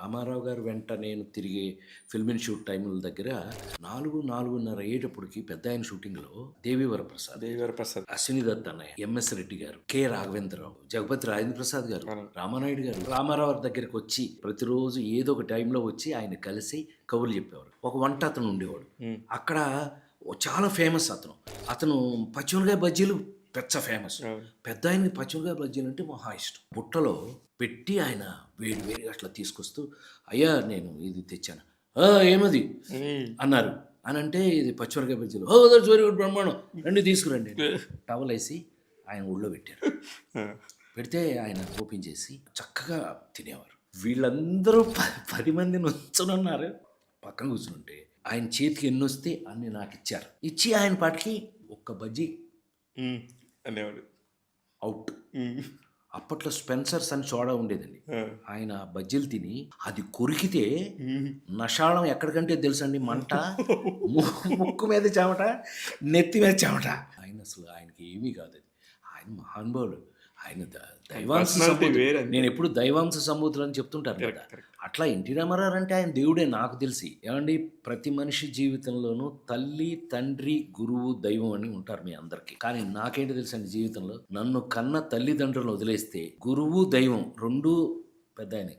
రామారావు గారు వెంట నేను తిరిగే ఫిల్మ్ ఇన్‌స్టిట్యూట్ టైముల దగ్గర 4, 4:30 అయ్యేటప్పటికి పెద్దాయన షూటింగ్‌లో దేవి వరప్రసాద్, దేవి వరప్రసాద్. అశ్విని దత్ అన్నయ్య, ఎంఎస్ రెడ్డి గారు, కె రాఘవేంద్రరావు, జగపతి రాజేంద్ర ప్రసాద్ గారు, అవును. రామానాయుడు గారు రామారావు దగ్గరికి వచ్చి ప్రతిరోజు ఏదో ఒక టైంలో వచ్చి ఆయన కలిసి కబుర్లు చెప్పేవారు. ఒక వంట అతను ఉండేవాడు. అక్కడ చాలా ఫేమస్ అతను. అతను పచ్చిమిరపకాయ బజ్జీలు పెద్ద ఫేమస్. అవును. పెద్దాయనకి పచ్చిమిరపకాయ బజ్జీలు అంటే మహా ఇష్టం. బుట్టలో పెట్టి ఆయన వేడి వేడిగా అట్లా తీసుకొస్తూ, అయ్యా నేను ఇది తెచ్చాను. ఏమది అన్నారు. అని అంటే ఇది పచ్చిమిరపకాయ బజ్జీలు. దట్స్ వెరీ గుడ్, బ్రహ్మాండం, రండి తీసుకురండి. టవల్ వేసి ఆయన ఒళ్ళో పెట్టారు. పెడితే ఆయన ఓపెన్ చేసి చక్కగా తినేవారు. వీళ్ళందరూ 10 మంది నుంచున్నారు. పక్కన కూర్చుంటే ఆయన చేతికి ఎన్ని వస్తే అన్ని నాకు ఇచ్చారు. ఇచ్చి ఆయన పాటికి ఒక్క బజ్జీ అనేవాడు. అవుట్. అప్పట్లో స్పెన్సర్స్ అని సోడా ఉండేదండి. ఆయన బజ్జీలు తిని అది కొరికితే నషాళం ఎక్కడికంటే తెలుసండి, మంట, ముక్కు మీద చెమట, నెత్తి మీద చెమట. ఆయన అసలు ఆయనకి ఏమీ కాదు. అది ఆయన మహానుభావుడు. ఆయన దైవాంశ సంభూతుడు. నేను ఎప్పుడు దైవాంశ సంభూతులు అని చెప్తుంటాను కదా. అట్లా ఎన్టీ రామారావు అంటే ఆయన దేవుడే నాకు తెలిసి. ఏమండి, ప్రతి మనిషి జీవితంలోనూ తల్లి, తండ్రి, గురువు, దైవం అని ఉంటారు మీ అందరికీ. కానీ నాకేంటి తెలుసండి, జీవితంలో నన్ను కన్న తల్లిదండ్రులను వదిలేస్తే గురువు, దైవం రెండూ పెద్ద ఆయనే.